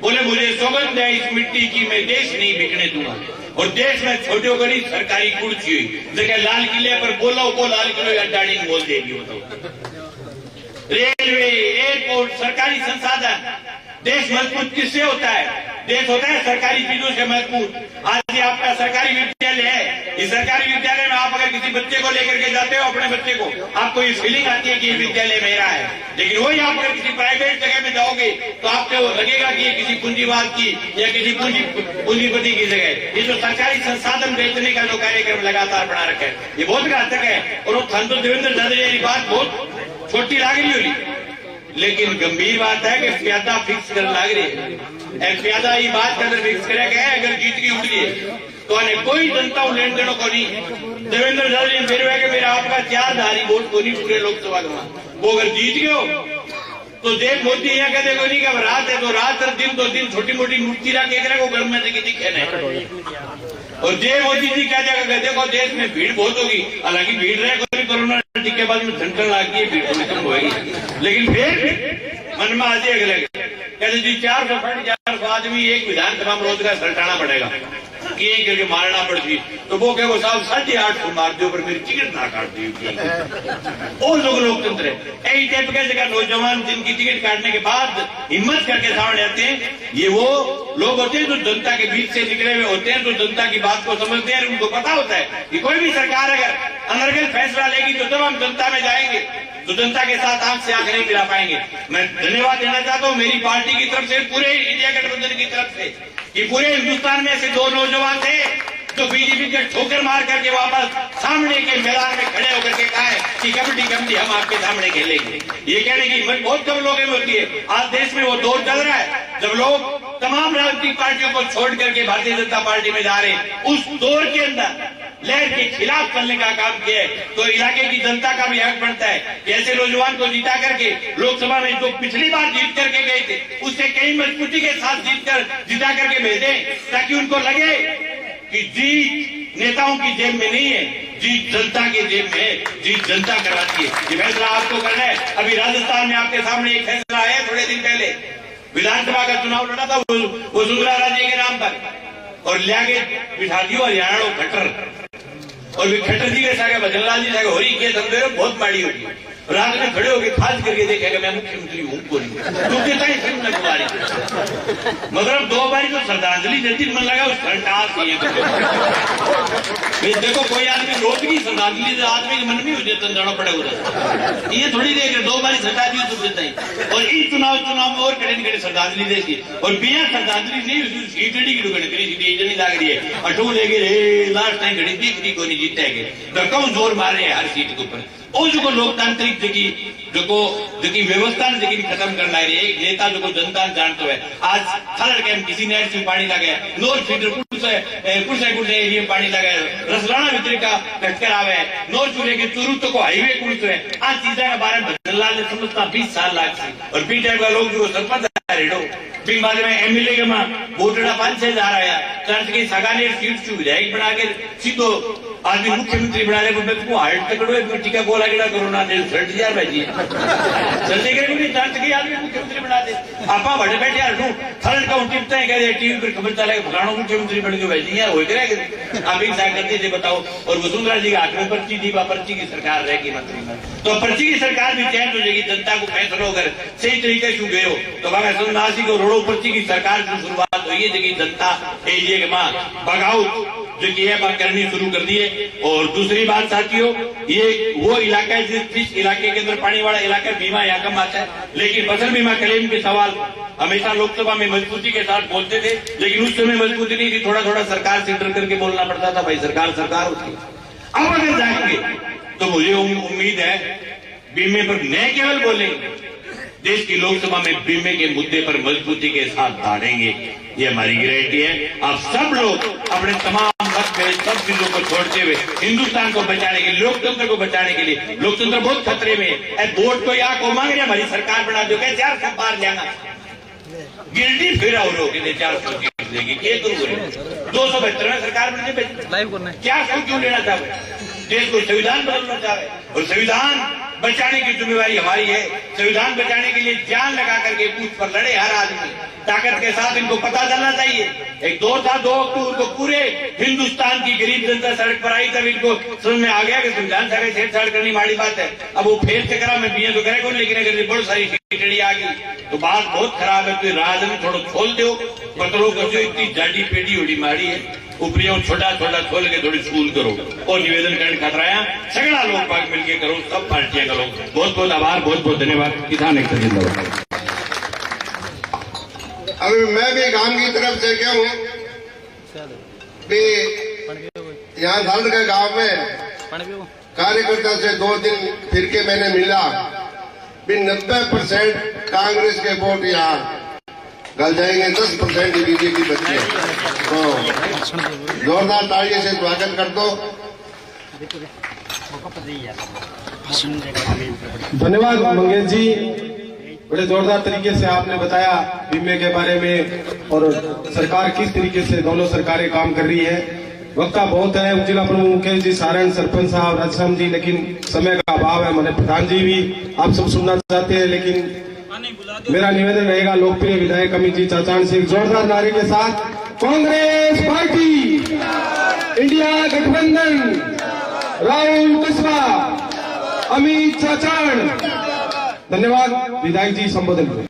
बोले मुझे सौगंध है इस मिट्टी की, मैं देश नहीं बिकने दूंगा। और देश में छोटे बड़ी सरकारी कुर्सी हुई जगह लाल किले पर बोलो को लाल किलो अड्डाड़ी बोल देगी। रेलवे, एयरपोर्ट, सरकारी संसाधन, देश मजबूत किससे होता है? देश होता है सरकारी चीजों से मजबूत। आज ये आपका सरकारी विद्यालय है, इस सरकारी विद्यालय में आप अगर किसी बच्चे को लेकर के जाते हो, अपने बच्चे को, आपको ये फीलिंग आती है कि ये विद्यालय मेरा है। लेकिन वही आप अगर किसी प्राइवेट जगह में जाओगे तो आपको लगेगा कि ये किसी पूंजीवाद की या किसी पूंजीपति की जगह। ये जो सरकारी संसाधन बेचने का जो कार्यक्रम लगातार बना रखा है, ये बहुत घातक है। और वो संत देवेंद्र झाझड़िया की बात बहुत छोटी लाग रही होगी, लेकिन गंभीर बात है कि प्यादा फिक्स कर लाग रही है। प्यादा ये बात कर फिक्स करे गए, अगर जीत की उठ गई तो अनेक कोई जनता लेन देनों को नहीं। देवेंद्र झाझड़िया फिर है कि मेरा आपका 4 धारी वोट को नहीं पूरे लोकसभा में, वो अगर जीत गए हो तो देव मोदी यहाँ कहते को नहीं कि रात है तो रात और दिन 2 दिन छोटी मोटी मूर्ति रखे वो घर में दिखे नहीं। और जय मोदी जी क्या जगह देखो देश में भीड़ बहुत होगी, हालांकि भीड़ रहे कोई कोरोना टीके बाद में झंझट लागी भीड़ खत्म होगी, लेकिन फिर मन में आज कहते जी 400 आदमी एक विधानसभा में रोज का सलटाना पड़ेगा कि मारना पड़ती। तो वो कहो साहब 850 मार दो पर मेरी टिकट ना काट दी। और लोग लोकतंत्र है यही टाइप के जगह नौजवान जिनकी टिकट काटने के बाद हिम्मत करके सामने आते हैं, ये वो लोग होते हैं जो जनता के बीच से निकले हुए होते हैं, जो जनता की बात को समझते हैं। उनको पता होता है कि कोई भी सरकार अगर अनर्गल फैसला लेगी तो जब हम जनता में जाएंगे तो जनता के साथ आंख से आंख नहीं मिला पाएंगे। मैं धन्यवाद देना चाहता हूँ मेरी पार्टी की तरफ से, पूरे इंडिया गठबंधन की तरफ से, कि पूरे हिंदुस्तान में ऐसे 2 नौजवान थे जो बीजेपी के ठोकर मार करके वापस सामने के मैदान में खड़े होकर के कहा है कि कबड्डी हम आपके सामने खेलेंगे। ये कहने की हिम्मत बहुत कम लोगों में होती है। आज देश में वो दौर चल रहा है जब लोग तमाम राजनीतिक पार्टियों को छोड़ करके भारतीय जनता पार्टी में जा रहे हैं। उस दौर के अंदर लहर के खिलाफ चलने का काम किया है तो इलाके की जनता का भी हक बनता है कि ऐसे नौजवान को जिता करके लोकसभा में जो पिछली बार जीत करके गए थे उससे कई मजबूती के साथ जिता करके भेजें, ताकि उनको लगे कि जीत नेताओं की जेब में नहीं है, जीत जनता की जेब में है, जीत जनता करवाती है। ये फैसला आपको करना है। अभी राजस्थान में आपके सामने एक फैसला आया थोड़े दिन पहले, विधानसभा का चुनाव लड़ा था वो सुंदरा राजे के नाम पर, और लिया बिठा दियो हरियाणा खट्टर, और वे खट्टर जी के सागे भजनलाल जी सागे हो रही के धंधे बहुत माड़ी होगी। रात में खड़े होकर खास करके देखेगा मैं मुख्यमंत्री हूं को नहीं, मतलब 2 बारी तो श्रद्धांजलि देती मन लगा उस देखो कोई आदमी रोज की श्रद्धांजलि आदमी के मन में हो जाता जाना पड़ेगा, ये थोड़ी देर 2 बारी सटा दी तो देता ही। और इस चुनाव में और कड़े श्रद्धांजलि देती और बिना श्रद्धांजलि नहीं सीटड़ी की नहीं लग रही है अटू लेके लास्ट टाइम घड़ी दिखती को नहीं जीते तो कम जोर मारे हैं हर सीट के ऊपर। और जो लोकतांत्रिक जो व्यवस्था ने खत्म करना है एक नेता जो जनता जानते हुए आज खलड़ के किसी नहर से पानी लगे नोर फीडर कुछ एरिया में पानी लगे रसलाना भितर का टक्कर आवे नोर चूल्हे के चुरुत को हाईवे कुछ है आज चीजा के बारे में भजनलाल ने समझता 20 साल लाग और पी टाइप का लोग जो सरपंच रेडो फिर बाद में एमएलए के मां वोटड़ा 5-6 हजार आया चर्च की सगाने सीट की विधायक बना के सीधो आदमी मुख्यमंत्री बना रहे को हार्ट पकड़ो टीका बोला गिड़ा कोरोना ने 60,000 भाई जल्दी करके चर्च के आदमी मुख्यमंत्री बना दे आपा बड़े बैठे यार थर्ड काउंट टिपते हैं कहते टीवी पर खबर चला फलाना मुख्यमंत्री बन गए भाई यार हो गया आप एक साथ करते थे बताओ। और वसुंधरा जी का हाथ में पर्ची थी पर्ची की सरकार रहेगी मंत्री में तो पर्ची की सरकार भी चेंज हो जाएगी जनता को फैसला अगर सही तरीके से गए हो तो बाबा नासी को रोड़ो पर्ची की सरकार की शुरुआत हुई है जगह जनता एरिया के मां बगाउट जो की है करनी शुरू कर दी है। और दूसरी बात साथियों ये वो इलाका है जिस इलाके के अंदर पानी वाला इलाका बीमा यहाँ कम आता है लेकिन फसल बीमा क्लेम के सवाल हमेशा लोकसभा में मजबूती के साथ बोलते थे लेकिन उस समय मजबूती नहीं थी थोड़ा थोड़ा सरकार से डर करके बोलना पड़ता था भाई सरकार होती। अब अगर जाएंगे तो मुझे उम्मीद है बीमे पर न केवल बोलेंगे देश की लोकसभा में बीमे के मुद्दे पर मजबूती के साथ धाड़ेंगे ये हमारी गारंटी है। आप सब लोग अपने तमाम मत में सब चीजों को छोड़ते हुए हिंदुस्तान को बचाने के लिए लोकतंत्र को बचाने के लिए लोकतंत्र बहुत खतरे में है। वोट को यहाँ को मांग रहे हमारी सरकार बना दो क्या 400 पार जाना गिरडी फिर और 400 देगी 272 में सरकार बनने क्या क्यों लेना चाहे देश को संविधान बदलना चाहे और संविधान बचाने की जिम्मेवारी हमारी है। संविधान बचाने के लिए जान लगा करके पूछ पर लड़े हर आदमी ताकत के साथ। इनको पता चलना चाहिए, एक दौर था 2 अक्टूबर को पूरे हिंदुस्तान की गरीब जनता सड़क पर आई, तब इनको समझ में आ गया कि संविधान सभा छेड़छाड़ करनी माड़ी बात है। अब वो फेर से करा, मैं बीए तो करे कौन, लेकिन अगर बहुत सारी टिड़ी आ गई तो बात बहुत खराब है। तो राजनीति थोड़ा खोल दो, पत्रों को जो इतनी जाडी पेटी उड़ी मारी है, ऊपरी छोटा छोटा खोल के थोड़ी स्कूल करो और निवेदन करने खतराया सगड़ा लोग भाग मिलकर करो, सब पार्टियां करो। बहुत बहुत आभार, बहुत बहुत धन्यवाद। किसान एकता जिंदाबाद। अभी मैं भी गांव की तरफ से क्या हूँ भी यहाँ धारण का गांव में कार्यकर्ता से 2 दिन फिर के मैंने मिला भी 90% कांग्रेस के वोट यहाँ गल जाएंगे, 10% बीजेपी बची है। तो जोरदार तालियों से स्वागत कर दो। धन्यवाद मंगेश जी, बड़े जोरदार तरीके से आपने बताया बीमे के बारे में और सरकार किस तरीके से दोनों सरकारें काम कर रही है। वक्त का बहुत है, जिला प्रमुख मुकेश जी, सारण सरपंच साहब, राजश्याम जी, लेकिन समय का अभाव है। मैंने प्रधान जी भी आप सब सुनना चाहते हैं, लेकिन मेरा निवेदन रहेगा लोकप्रिय विधायक अमित जी चाचान सिंह जोरदार नारे के साथ, कांग्रेस पार्टी, इंडिया गठबंधन, राहुल कस्बा, अमित चाचान। धन्यवाद। विधायक जी संबोधन करें।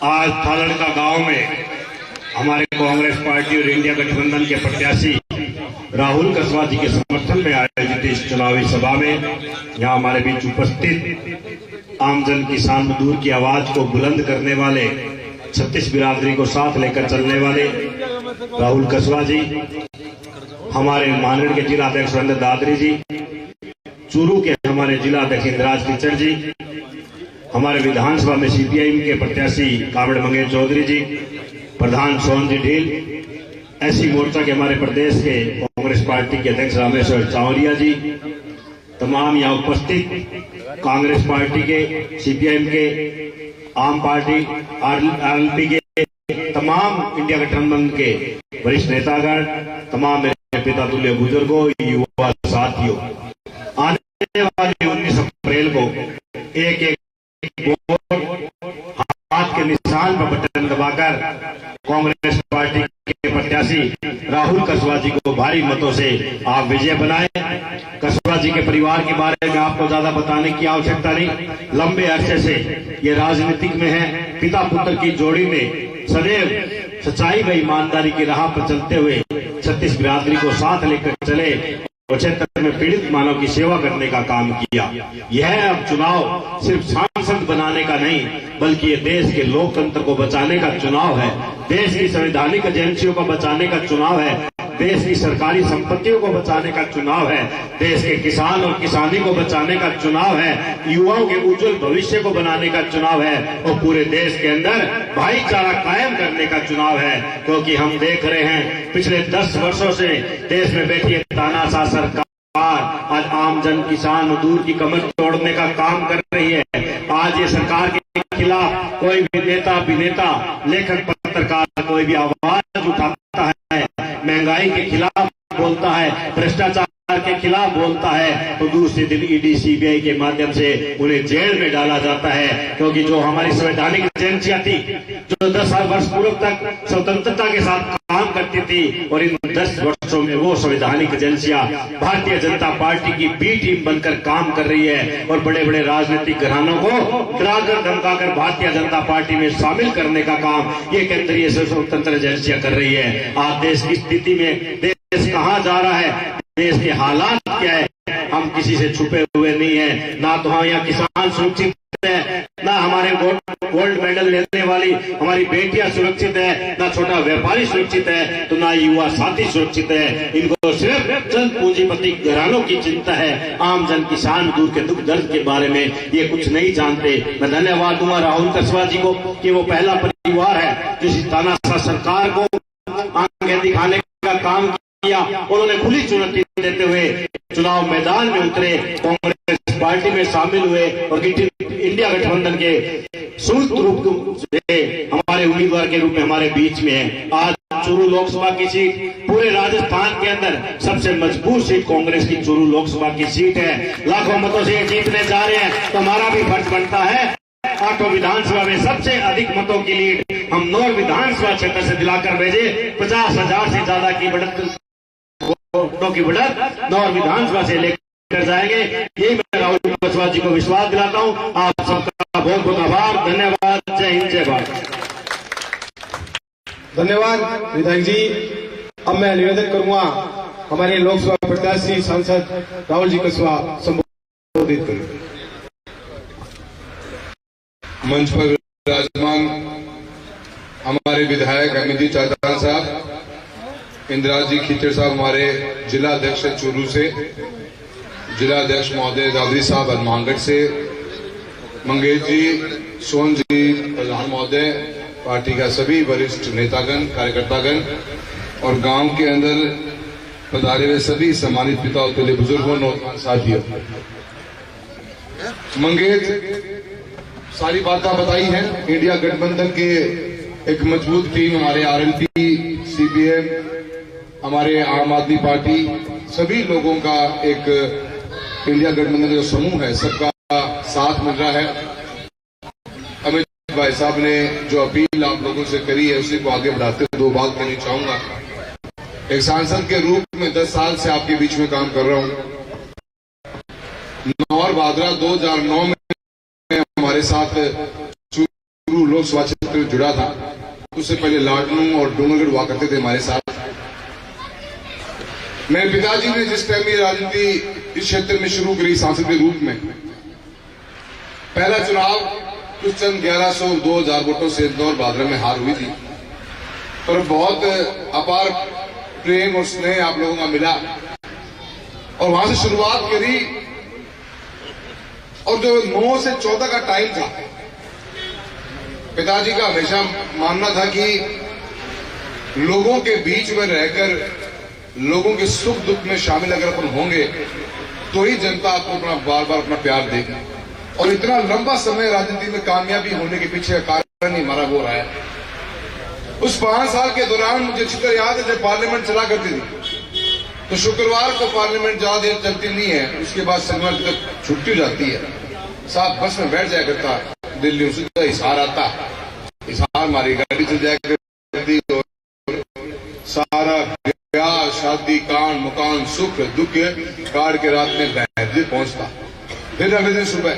आज थालड़ का गांव में हमारे कांग्रेस पार्टी और इंडिया गठबंधन के प्रत्याशी राहुल कस्बा जी के समर्थन में आयोजित इस चुनावी सभा में यहाँ हमारे बीच उपस्थित आमजन किसान मजदूर की आवाज को बुलंद करने वाले, 36 बिरादरी को साथ लेकर चलने वाले राहुल कस्बा जी, हमारे मानगढ़ के जिला अध्यक्ष सुरेंद्र दादरी जी, चूरू के हमारे जिला अध्यक्ष इंद्राज टीचर जी, हमारे विधानसभा में सीपीआईएम के प्रत्याशी कावड़ मंगेश चौधरी जी, प्रधान सोहन जी ढील, एससी मोर्चा के हमारे प्रदेश के कांग्रेस पार्टी के अध्यक्ष रामेश्वर चावरिया जी, तमाम यहाँ उपस्थित कांग्रेस पार्टी के, सीपीआईएम के, आम पार्टी, आरएलपी के, तमाम इंडिया गठबंधन के वरिष्ठ नेतागण, तमाम मेरे पिता तुल्य बुजुर्गों, युवा साथियों, आने वाली 19 अप्रैल को एक वोट हाथ के निशान पर बटन दबाकर कांग्रेस पार्टी के प्रत्याशी राहुल कस्बा जी को भारी मतों से आप विजय बनाएं। कस्बा जी के परिवार के बारे में आपको ज्यादा बताने की आवश्यकता नहीं, लंबे अरसे से ये राजनीतिक में है। पिता पुत्र की जोड़ी में सदैव सच्चाई व ईमानदारी की राह पर चलते हुए 36 बिरादरी को साथ लेकर चले और क्षेत्र में पीड़ित मानव की सेवा करने का काम किया। यह अब चुनाव सिर्फ सांसद बनाने का नहीं, बल्कि ये देश के लोकतंत्र को बचाने का चुनाव है, देश की संवैधानिक एजेंसियों को बचाने का चुनाव है, देश की सरकारी संपत्तियों को बचाने का चुनाव है, देश के किसान और किसानी को बचाने का चुनाव है, युवाओं के उज्जवल भविष्य को बनाने का चुनाव है और पूरे देश के अंदर भाईचारा कायम करने का चुनाव है। क्योंकि हम देख रहे हैं पिछले 10 वर्षों से देश में बैठी तानाशाह सरकार आज आम जन किसान मजदूर की कमर तोड़ने का काम कर रही है। आज ये सरकार के खिलाफ कोई भी नेता अभिनेता, लेखक, पत्रकार कोई भी आवाज उठाता है, महंगाई के खिलाफ बोलता है, भ्रष्टाचार के खिलाफ बोलता है, तो दूसरे दिन ईडी सीबीआई के माध्यम से उन्हें जेल में डाला जाता है। क्योंकि जो हमारी संवैधानिक एजेंसियां थी, जो 10 वर्ष पूर्व तक स्वतंत्रता के साथ काम करती थी, और इन 10 वर्षों में वो संवैधानिक एजेंसियां भारतीय जनता पार्टी की बी टीम बनकर काम कर रही है और बड़े बड़े राजनीतिक घरानों को डराकर धमकाकर भारतीय जनता पार्टी में शामिल करने का काम ये केंद्रीय स्वतंत्र एजेंसियां कर रही है। आज देश की स्थिति में देश कहाँ जा रहा है, देश के हालात क्या है, हम किसी से छुपे हुए नहीं है। ना तो हम यहाँ किसान सुरक्षित है, ना हमारे गोल्ड मेडल लेने वाली हमारी बेटियां सुरक्षित है, ना छोटा व्यापारी सुरक्षित है, तो ना युवा साथी सुरक्षित है। इनको सिर्फ चंद पूंजीपति घरानों की चिंता है, आम जन किसान मजदूर के दुख दर्द के बारे में ये कुछ नहीं जानते। मैं धन्यवाद दूंगा राहुल कस्बा जी को कि वो पहला परिवार है जिस तानाशाह सरकार को आंखें दिखाने का काम किया। उन्होंने खुली चुनौती देते हुए चुनाव मैदान में उतरे, कांग्रेस पार्टी में शामिल हुए और इंडिया गठबंधन के संयुक्त रूप से हमारे उम्मीदवार के रूप में हमारे बीच में है। आज चूरू लोकसभा की सीट पूरे राजस्थान के अंदर सबसे मजबूत सीट कांग्रेस की चूरू लोकसभा की सीट है। लाखों मतों से जीतने जा रहे हैं, तो हमारा भी फर्ज बनता है 8 विधानसभा में सबसे अधिक मतों की लीड हम नौर विधानसभा क्षेत्र से दिलाकर भेजे। 50,000 से ज्यादा की बढ़त वोटों की बढ़त नौर विधानसभा से लेकर जाएंगे। यही मैं राहुल कसवाल जी को विश्वास दिलाता हूं। आप सबका बहुत बहुत आभार, धन्यवाद। जय हिंद, जय भारत। धन्यवाद विधायक जी। अब मैं निवेदन करूंगा हमारे लोकसभा प्रत्याशी सांसद राहुल जी कसवा संबोधित करें। मंच पर विराजमान हमारे विधायक अमित जी चाचान साहब, इंदिराज जी खीचड़ साहब हमारे जिला अध्यक्ष चूरू से, जिला अध्यक्ष महोदय दादरी साहब हनुमानगढ़ से, मंगेश जी, सोन जी प्रधान महोदय, पार्टी का सभी वरिष्ठ नेतागण कार्यकर्तागण और गांव के अंदर पधारे हुए सभी सम्मानित पिता तुल्य बुजुर्गों नौजवान साथियों। मंगेश सारी बातें बताई हैं। इंडिया गठबंधन के एक मजबूत टीम हमारे आरएलपी, सीपीएम, हमारे आम आदमी पार्टी, सभी लोगों का एक इंडिया गठबंधन का जो समूह है सबका साथ मिल रहा है। अमित भाई साहब ने जो अपील आप लोगों से करी है उसी को आगे बढ़ाते हुए 2 बात कहनी चाहूंगा। एक सांसद के रूप में 10 साल से आपके बीच में काम कर रहा हूं। नौर भादरा 2009 में हमारे साथ चूरू लोकसभा क्षेत्र में जुड़ा था। उससे पहले लाडनू और डूंगरगढ़ हुआ करते थे हमारे साथ। मेरे पिताजी ने जिस टाइम ये राजनीति इस क्षेत्र में शुरू करी सांसद के रूप में, पहला चुनाव कुछ चंद 1100-2000 वोटों से इंदौर भादरा में हार हुई थी, पर बहुत अपार प्रेम और स्नेह आप लोगों का मिला और वहां से शुरुआत करी। और जो 9 से 14 का टाइम था, पिताजी का हमेशा मानना था कि लोगों के बीच में रहकर लोगों के सुख दुख में शामिल अगर अपन होंगे तो ही जनता आपको अपना बार बार अपना प्यार देगी। और इतना लंबा समय राजनीति में कामयाबी होने के पीछे का कारण ही हमारा वो रहा है। उस 5 साल के दौरान मुझे अच्छी तरह याद है जब पार्लियामेंट चला करती थी तो शुक्रवार को पार्लियामेंट ज्यादा देर चलती नहीं है, उसके बाद शनिवार की तक छुट्टी हो जाती है। साहब बस में बैठ जाया करता, दिल्ली से हिसार आता, हिसार हमारी गाड़ी चल जाया करती और सारा ब्याह शादी कांड मकान सुख दुख काट के रात में बहर पहुंचता, फिर अगले दिन सुबह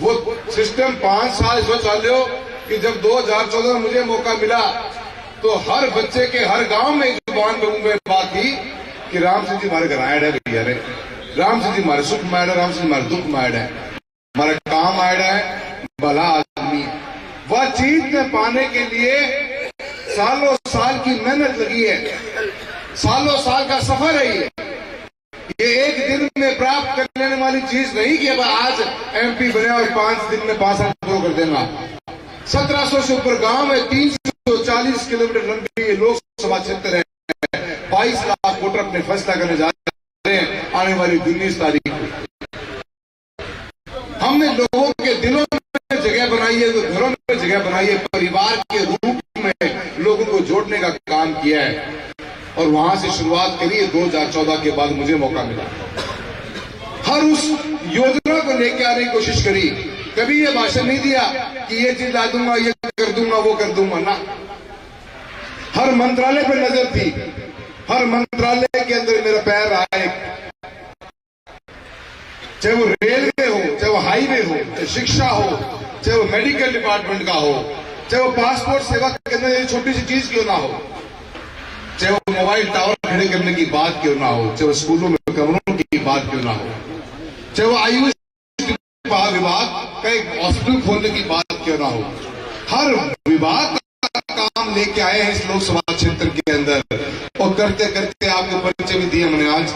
वो सिस्टम 5 साल सोच रहे हो कि जब 2014 में मुझे मौका मिला तो हर बच्चे के हर गांव में जुबान में बात थी कि राम सिंह जी हमारे घर आयड है भैया रे, राम सिंह जी हमारे सुख मायड है, राम सिंह जी हमारे दुख मायड है, हमारा काम आयड है, भला आदमी। वह चीज में पाने के लिए सालों साल की मेहनत लगी है, सालों साल का सफर है ये एक दिन में प्राप्त कर लेने वाली चीज नहीं कि अब आज एमपी बने और 5 दिन में 5 साल पूरा कर देगा। 1700 से ऊपर गांव है, 340 किलोमीटर लंबी ये लोकसभा क्षेत्र है। 22 लाख वोटर अपने फैसला करने जा रहे हैं आने वाली 19 तारीख को। हमने लोगों के दिलों में जगह बनाई है, घरों में जगह बनाई है, परिवार के रूप में लोगों को जोड़ने का काम किया है और वहां से शुरुआत करी। 2014 के बाद मुझे मौका मिला, हर उस योजना को लेकर आने की कोशिश करी। कभी ये भाषण नहीं दिया कि ये चीज ला दूंगा, ये कर दूंगा, वो कर दूंगा ना। हर मंत्रालय पर नजर थी, हर मंत्रालय के अंदर मेरा पैर रहा है, चाहे वो रेलवे हो, चाहे वो हाईवे हो, चाहे शिक्षा हो, चाहे वो मेडिकल डिपार्टमेंट का हो, चाहे वो पासपोर्ट सेवा के अंदर छोटी सी चीज क्यों ना हो, चाहे वो मोबाइल टावर खड़े करने की बात क्यों ना हो, चाहे वो स्कूलों में कमरों की बात क्यों ना हो, चाहे वो आयुष विभाग का एक हॉस्पिटल खोलने की बात क्यों ना हो, हर विभाग का काम लेके आए हैं इस लोकसभा क्षेत्र के अंदर। और करते करते आपको परिचय भी दिया मैंने आज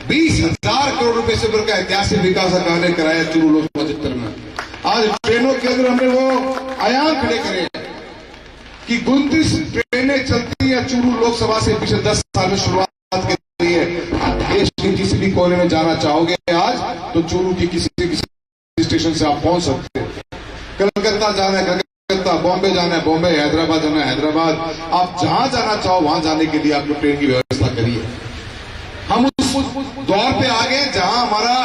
20,000 करोड़ रुपए से ऊपर का ऐतिहासिक विकास कार्य कराया चूरू लोकसभा क्षेत्र में। आज ट्रेनों के अंदर हमने वो आयाम खड़े करे कि 29 ट्रेनें चलती है चूरू लोकसभा से पिछले 10 साल में शुरुआत के लिए। देश के किसी भी कोने में जाना चाहोगे आज तो चूरू की किसी स्टेशन से आप पहुंच सकते हैं। कलकत्ता जाना है, कलकत्ता बॉम्बे जाना है बॉम्बे, हैदराबाद जाना है हैदराबाद, आप जहां जाना चाहो वहां जाने के लिए आपको ट्रेन की व्यवस्था करिए। हम उस दौर पे आ गए जहां हमारा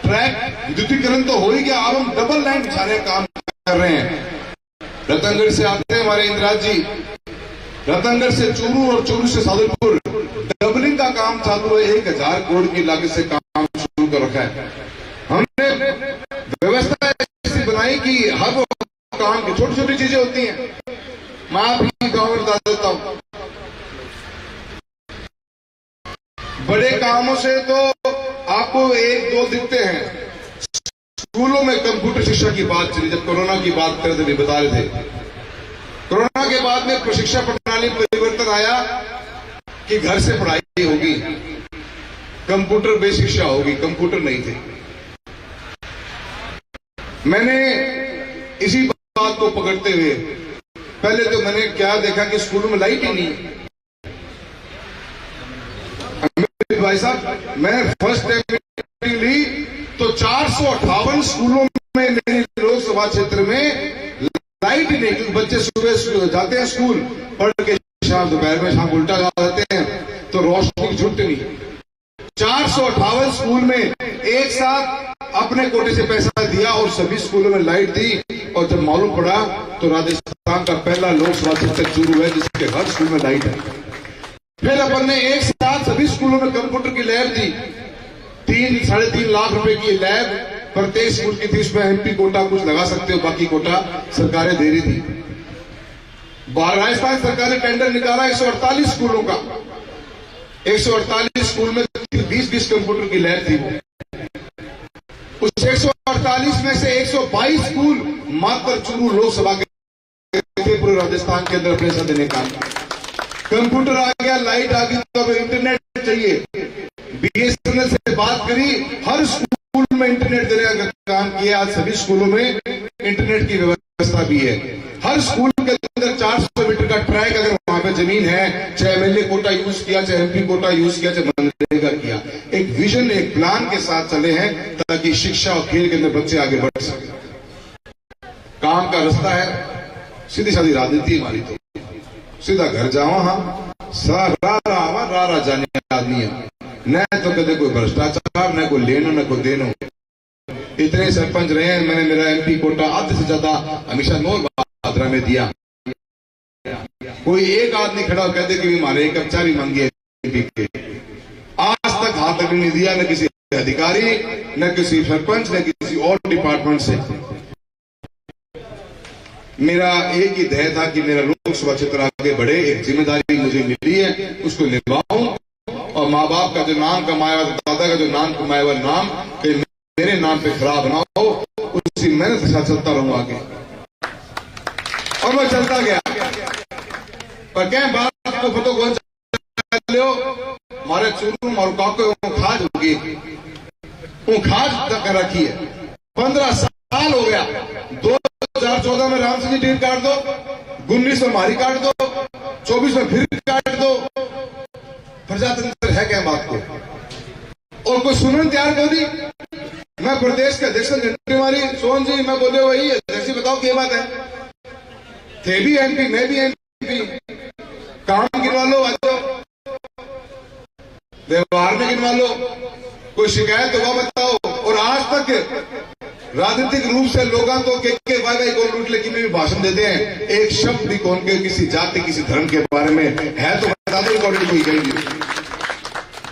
ट्रैक विद्युतीकरण तो हो ही गया, अब हम डबल लाइन बिछाने का काम कर रहे हैं। रतनगढ़ से आते हैं हमारे इंदिराज जी, रतनगढ़ से चूरू और चूरू से सादुलपुर डबलिंग का काम चालू है। 1000 करोड़ की लागत से काम शुरू कर रखा है। हमने व्यवस्था ऐसी बनाई कि हर वो काम की छोटी छोटी चीजें होती हैं। मैं भी गांव में बता देता हूं, बड़े कामों से तो आपको 1-2 दिखते हैं। स्कूलों में कंप्यूटर शिक्षा की बात चली, जब कोरोना की बात कर रहे थे, बता रहे थे, कोरोना के बाद में प्रशिक्षण प्रणाली में परिवर्तन आया कि घर से पढ़ाई होगी, कंप्यूटर बेस्ड शिक्षा होगी, कंप्यूटर नहीं थे। मैंने इसी बात को पकड़ते हुए पहले तो मैंने क्या देखा कि स्कूलों में लाइट ही नहीं है। भाई साहब, मैं फर्स्ट टाइम मीटिंग ली तो 458 स्कूलों में मेरी लोकसभा क्षेत्र में लाइट ही नहीं, क्योंकि बच्चे सुबह जाते हैं स्कूल, पढ़ के शाम दोपहर में शाम उल्टा गा देते हैं, तो रोशनी की छुट्टी नहीं। 458 स्कूल में एक साथ अपने कोटे से पैसा दिया और सभी स्कूलों में लाइट दी। और जब मालूम पड़ा तो राजस्थान का पहला लोकसभा क्षेत्र चूरू है जिसके हर स्कूल में लाइट है। फिर अपन ने एक साथ सभी स्कूलों में कंप्यूटर की लैब दी, 3-3.5 लाख रुपए की लैब प्रत्येक स्कूल की थी। उसमें एमपी कोटा कुछ लगा सकते हो, बाकी कोटा सरकारें दे रही थी। राजस्थान सरकार ने टेंडर निकाला 148 स्कूलों का, 148 स्कूल में 20-20 कंप्यूटर की लैब थी। उस 148 में से 122 स्कूल मात्र चूरू लोकसभा के पूरे राजस्थान के अंदर अपने साथ देने का। कंप्यूटर आ गया, लाइट आ गई, तो अब इंटरनेट चाहिए। बीएसएनएल से बात करी, हर स्कूल में इंटरनेट देने का काम किया। आज सभी स्कूलों में इंटरनेट की व्यवस्था भी है। हर स्कूल के अंदर 400 मीटर का ट्रैक, अगर वहां पे जमीन है, चाहे एमएलए कोटा यूज किया, चाहे एमपी कोटा यूज किया, चाहे मनरेगा किया, एक विजन एक प्लान के साथ चले हैं ताकि शिक्षा और खेल के अंदर बच्चे आगे बढ़ सके। काम का रास्ता है, सीधी सादी राजनीति हमारी तो सीधा घर जाओ, हम रा जाने आदमी है, न तो कदे कोई भ्रष्टाचार, न कोई लेनो न कोई देनो। इतने सरपंच रहे हैं, मैंने मेरा एमपी कोटा आधे से ज्यादा हमेशा नौर बहादुरा में दिया। कोई एक आदमी खड़ा हो कहते कि हमारे एक कप चाय भी मांगी है, आज तक हाथ तक नहीं दिया, न किसी अधिकारी, न किसी सरपंच, न किसी और डिपार्टमेंट से। मेरा एक ही ध्येय था कि मेरा लोकसभा क्षेत्र आगे बढ़े, एक जिम्मेदारी मुझे मिली है, उसको निभाऊं और माँ बाप का जो नाम कमाया हुआ, दादा का जो नाम कमाया हुआ नाम कि मेरे नाम पे खराब ना हो, उसी मेहनत के साथ चलता रहूं आगे। और मैं चलता गया। पर क्या बात को फतो कौन लो मारे चूरू मारू काको खाज होगी, वो खाज तक रखी है। 15 साल हो गया। 2014 में राम सिंह जी टीम काट दो, 19 में मारी काट दो, 24 में फिर काट दो। प्रजातंत्र है क्या बात को? और कोई सुनने तैयार कर दी। मैं प्रदेश के अध्यक्ष घंटे मारी, सोहन जी मैं बोले वही अध्यक्ष, बताओ क्या बात है? थे भी एमपी, मैं भी एमपी, काम गिनवा लो, व्यवहार में गिनवा लो, कोई शिकायत होगा बताओ। और आज तक राजनीतिक रूप से लोगों को के वाई कौन लूट लेकिन भी भाषण देते हैं, एक शब्द भी कौन के किसी जाति किसी धर्म के बारे में है तो बता दो, कौन कोई कहेंगे।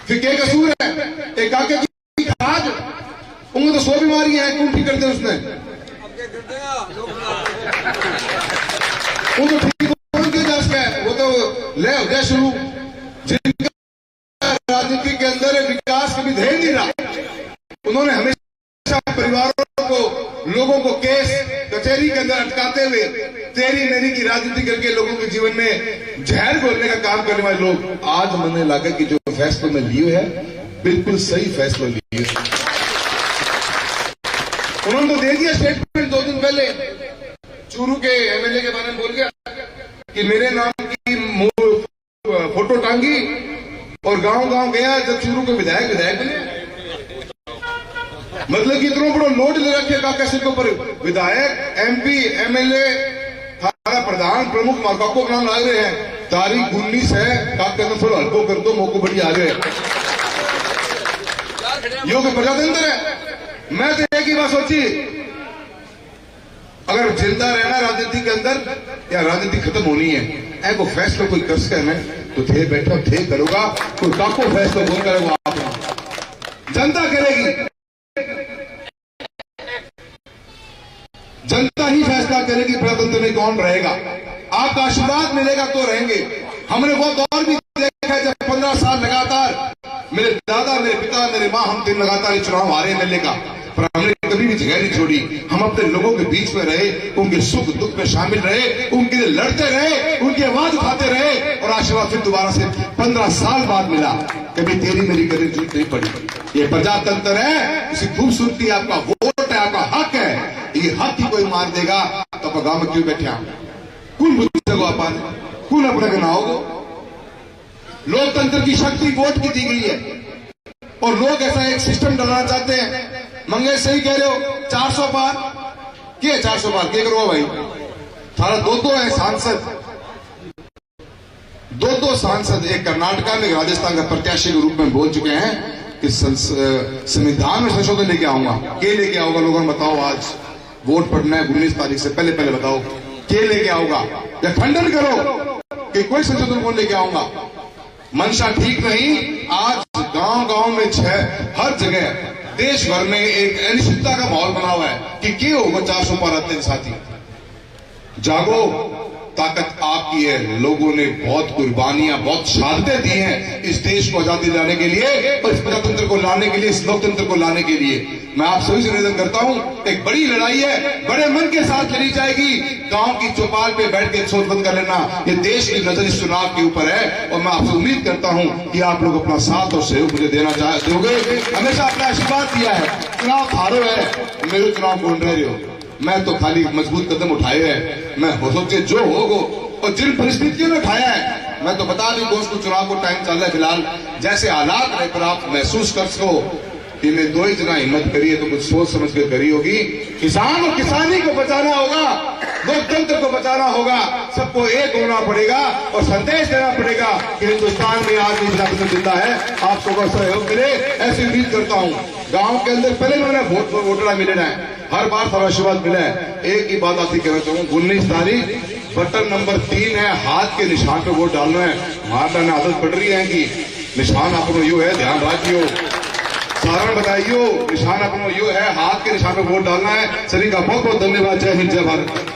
फिर क्या कसूर है? एक काके की खाज, उनको तो 100 बीमारियां हैं, कौन ठीक करते उसने? वो तो ठीक कौन के जा सकता है? वो तो ले हो गया शुरू। जिनका राजनीति के अंदर विकास कभी ध्यान नहीं रहा, उन्होंने हमेशा परिवारों को, लोगों को केस कचहरी के अंदर अटकाते हुए तेरी मेरी की राजनीति करके लोगों के जीवन में जहर घोलने का काम करने वाले लोग, आज मुझे लगा कि जो फैसला में लिए है बिल्कुल सही फैसला लिए। उन्होंने तो दे दिया स्टेटमेंट 2 दिन पहले, चूरू के एमएलए के बारे में बोल गया कि मेरे नाम की फोटो टांगी और गांव गांव गया जब चूरू के विधायक बने। मतलब कि इतना बड़ा लोड ले रखे काका सिर के ऊपर, विधायक, एमपी, एमएलए थारा प्रधान प्रमुख मार्का को नाम लाग रहे हैं। तारीख 19 है, का कदम थोड़ा हल्को कर दो, मौको बड़ी आ गए। योग प्रजातंत्र है। मैं तो एक ही बात सोची, अगर जिंदा रहना राजनीति के अंदर या राजनीति खत्म होनी है, ऐको फैसला कोई कर सके न तो थे बैठो थे करोगा, कोई काको फैसला कौन करेगा? आप जनता करेगी, जनता ही फैसला करेगी प्रजातंत्र में कौन रहेगा। आपका आशीर्वाद मिलेगा तो रहेंगे। हमने वो दौर भी देखा है जब 15 साल लगातार मेरे दादा, मेरे पिता, मेरे माँ, हम 3 लगातार चुनाव हारे मिलने का, पर हमने कभी भी जगह नहीं छोड़ी। हम अपने लोगों के बीच में रहे, उनके सुख दुख में शामिल रहे, उनके लिए लड़ते रहे, उनकी आवाज उठाते रहे, और आशीर्वाद फिर दोबारा से 15 साल बाद मिला। कभी तेरी मेरी कभी जरूरत नहीं पड़ी। ये प्रजातंत्र है, इसकी खूबसूरती आपका वोट है, आपका हक है। ये हक ही कोई मार देगा तो आप गांव में क्यों बैठे आप? कौन बुझेगा आप? कौन अपना के ना होगा? लोकतंत्र की शक्ति वोट की दी गई है, और लोग ऐसा एक सिस्टम डालना चाहते हैं। मंगेश सही कह रहे हो, 400 पार क्या? 400 पार क्या करो भाई? थारा 2 है सांसद, 2 सांसद, एक कर्नाटका में, राजस्थान का प्रत्याशी के रूप में बोल चुके हैं कि संविधान में संशोधन लेके आऊंगा। क्या लेके आऊंगा? लोगों ने बताओ, आज वोट पड़ना है 19 तारीख से पहले बताओ क्या लेके आऊंगा, या खंडन करो कि कोई संशोधन कौन लेके आऊंगा। मंशा ठीक नहीं। आज गांव में हर जगह देश भर में एक अनिश्चितता का माहौल बना हुआ है कि क्या होगा 400 पार आते हैं। साथी जागो, ताकत आपकी है। लोगों ने बहुत कुर्बानियां, बहुत शहादतें दी हैं इस देश को आजादी लाने के लिए, और इस प्रजातंत्र को लाने के लिए, इस लोकतंत्र को लाने के लिए। मैं आप सभी से निवेदन करता हूं, एक बड़ी लड़ाई है, बड़े मन के साथ लड़ी जाएगी। गांव की चौपाल पे बैठ के सोच बंद कर लेना, ये देश की नजर इस चुनाव के ऊपर है, और मैं आपसे उम्मीद करता हूं कि आप लोग अपना साथ और सहयोग मुझे देना दोगे। हमेशा अपना आशीर्वाद दिया है। चुनाव हारो है, मेरे चुनाव कौन रहे हो? मैं तो खाली मजबूत कदम उठाए हैं। मैं हो सोचे जो होगो, और जिन परिस्थितियों में उठाया है, मैं तो बता दूं दोस्तों, चुनाव को टाइम चल रहा है फिलहाल, जैसे हालात रहे पर आप महसूस कर सको कि मैं 2 ही जना हिम्मत करी है तो कुछ सोच समझ कर करी होगी। किसान और किसानी को बचाना होगा, लोकतंत्र को बचाना होगा, सबको एक होना पड़ेगा, और संदेश देना पड़ेगा कि हिंदुस्तान में आज भी प्रजातंत्र जिंदा है। आप सबको सहयोग मिले, ऐसी उम्मीद करता हूं। गांव के अंदर पहले मैंने वोटर मिले है, हर बार सारा आशीर्वाद मिला है। एक ही बात आपसे कहना चाहूंगा, 19 तारीख बटन नंबर 3 है, हाथ के निशान पे वोट डालना है। वहां ने आदत पड़ रही है कि निशान अपनो यू है, ध्यान रखियो, सारण बताइयो, निशान अपनो यू है, हाथ के निशान पे वोट डालना है। सभी का बहुत बहुत धन्यवाद। जय हिंद, जय भारत।